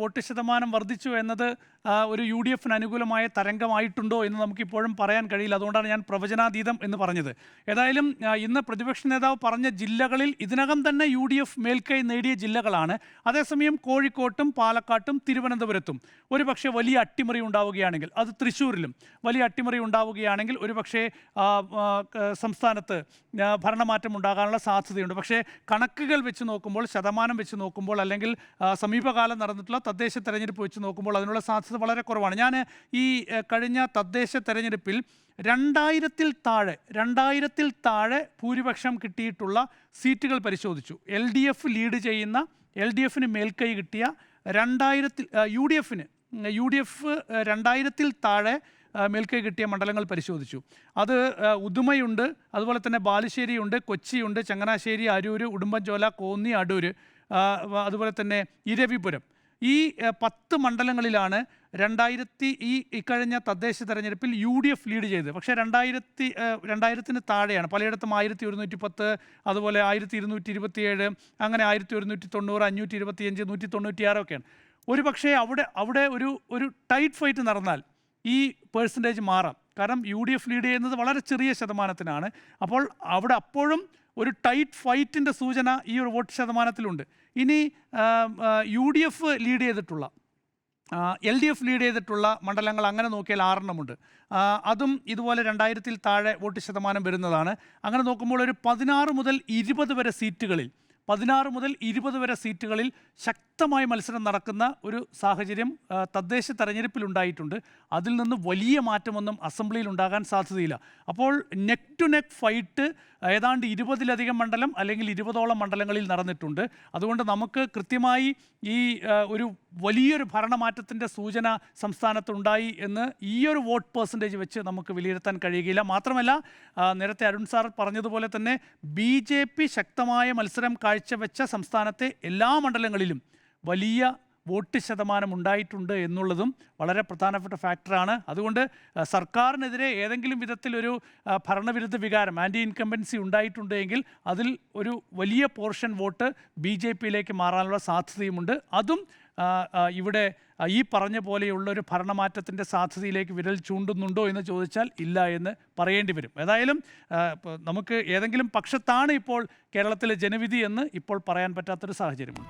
Vote ശതമാനം വർദ്ധിച്ചു എന്നത് ഒരു UDF അനുകൂലമായ തരംഗമായിട്ടുണ്ടോ എന്ന് നമുക്കിപ്പോഴും പറയാൻ കഴിയില്ല. അതുകൊണ്ടാണ് ഞാൻ പ്രവചനാതീതം എന്ന് പറഞ്ഞത്. ഏതായാലും ഇന്ന് പ്രതിപക്ഷ നേതാവ് പറഞ്ഞ ജില്ലകളിൽ ഇതിനകം തന്നെ UDF മേൽക്കൈ നേടിയ ജില്ലകളാണ്. അതേസമയം കോഴിക്കോട്ടും പാലക്കാട്ടും തിരുവനന്തപുരത്തും ഒരുപക്ഷെ വലിയ അട്ടിമറി ഉണ്ടാവുകയാണെങ്കിൽ, അത് തൃശ്ശൂരിലും വലിയ അട്ടിമറി ഉണ്ടാവുകയാണെങ്കിൽ ഒരുപക്ഷെ സംസ്ഥാനത്ത് ഭരണമാറ്റം ഉണ്ടാകാനുള്ള സാധ്യതയുണ്ട്. പക്ഷേ കണക്കുകൾ വെച്ച് നോക്കുമ്പോൾ, ശതമാനം വെച്ച് നോക്കുമ്പോൾ, അല്ലെങ്കിൽ സമീപകാലം നടന്നിട്ടുള്ള തദ്ദേശ തെരഞ്ഞെടുപ്പ് വെച്ച് നോക്കുമ്പോൾ അതിനുള്ള സാധ്യത വളരെ കുറവാണ്. ഞാൻ ഈ കഴിഞ്ഞ തദ്ദേശ തെരഞ്ഞെടുപ്പിൽ 2000-ൽ താഴെ ഭൂരിപക്ഷം കിട്ടിയിട്ടുള്ള സീറ്റുകൾ പരിശോധിച്ചു. LDFന് മേൽക്കൈ കിട്ടിയ UDF 2000-ൽ താഴെ മേൽക്കൈ കിട്ടിയ മണ്ഡലങ്ങൾ പരിശോധിച്ചു. അത് ഉദുമയുണ്ട്, അതുപോലെ തന്നെ ബാലുശ്ശേരിയുണ്ട്, കൊച്ചിയുണ്ട്, ചങ്ങനാശ്ശേരി, അരൂര്, ഉടുമ്പൻചോല, കോന്നി, അടൂര്, അതുപോലെ തന്നെ ഇരവിപുരം. ഈ 10 മണ്ഡലങ്ങളിലാണ് ഇക്കഴിഞ്ഞ തദ്ദേശ തെരഞ്ഞെടുപ്പിൽ UDF ലീഡ് ചെയ്തത്. പക്ഷേ 2000-ന് താഴെയാണ്. പലയിടത്തും 1110, അതുപോലെ 1227, അങ്ങനെ 1190, 525, 196 ഒക്കെയാണ്. ഒരു പക്ഷേ അവിടെ ഒരു ടൈറ്റ് ഫൈറ്റ് നടന്നാൽ ഈ പേഴ്സൻറ്റേജ് മാറാം. കാരണം UDF ലീഡ് ചെയ്യുന്നത് വളരെ ചെറിയ ശതമാനത്തിനാണ്. അപ്പോൾ അപ്പോഴും ഒരു ടൈറ്റ് ഫൈറ്റിൻ്റെ സൂചന ഈ ഒരു വോട്ട് ശതമാനത്തിലുണ്ട്. ഇനി LDF ലീഡ് ചെയ്തിട്ടുള്ള മണ്ഡലങ്ങൾ അങ്ങനെ നോക്കിയാൽ 6 അതും ഇതുപോലെ 2000-ൽ താഴെ വോട്ട് ശതമാനം വരുന്നതാണ്. അങ്ങനെ നോക്കുമ്പോൾ ഒരു 16 മുതൽ 20 വരെ സീറ്റുകളിൽ ശക്തമായ മത്സരം നടക്കുന്ന ഒരു സാഹചര്യം തദ്ദേശ തെരഞ്ഞെടുപ്പിലുണ്ടായിട്ടുണ്ട്. അതിൽ നിന്ന് വലിയ മാറ്റമൊന്നും അസംബ്ലിയിൽ ഉണ്ടാകാൻ സാധ്യതയില്ല. അപ്പോൾ നെക്ക് ടു നെക്ക് ഫൈറ്റ് ഏതാണ്ട് 20-ലധികം മണ്ഡലം അല്ലെങ്കിൽ 20ഓളം മണ്ഡലങ്ങളിൽ നടന്നിട്ടുണ്ട്. അതുകൊണ്ട് നമുക്ക് കൃത്യമായി ഈ ഒരു വലിയൊരു ഭരണമാറ്റത്തിൻ്റെ സൂചന സംസ്ഥാനത്തുണ്ടായി എന്ന് ഈ ഒരു വോട്ട് പെർസെൻറ്റേജ് വെച്ച് നമുക്ക് വിലയിരുത്താൻ കഴിയുകയില്ല. മാത്രമല്ല, നേരത്തെ അരുൺ സാർ പറഞ്ഞതുപോലെ തന്നെ BJP ശക്തമായ മത്സരം കാഴ്ചവെച്ച സംസ്ഥാനത്തെ എല്ലാ മണ്ഡലങ്ങളിലും വലിയ വോട്ട് ശതമാനം ഉണ്ടായിട്ടുണ്ട് എന്നുള്ളതും വളരെ പ്രധാനപ്പെട്ട ഫാക്ടറാണ്. അതുകൊണ്ട് സർക്കാരിനെതിരെ ഏതെങ്കിലും വിധത്തിലൊരു ഭരണവിരുദ്ധ വികാരം, ആൻറ്റി ഇൻകംബൻസി ഉണ്ടായിട്ടുണ്ടെങ്കിൽ അതിൽ ഒരു വലിയ പോർഷൻ വോട്ട് BJPയിലേക്ക് മാറാനുള്ള സാധ്യതയുമുണ്ട്. അതും ഇവിടെ ഈ പറഞ്ഞ പോലെയുള്ള ഒരു ഭരണമാറ്റത്തിൻ്റെ സാധ്യതയിലേക്ക് വിരൽ ചൂണ്ടുന്നുണ്ടോ എന്ന് ചോദിച്ചാൽ ഇല്ല എന്ന് പറയേണ്ടി വരും. ഏതായാലും നമുക്ക് ഏതെങ്കിലും പക്ഷത്താണ് ഇപ്പോൾ കേരളത്തിലെ ജനവിധി എന്ന് ഇപ്പോൾ പറയാൻ പറ്റാത്തൊരു സാഹചര്യമാണ്.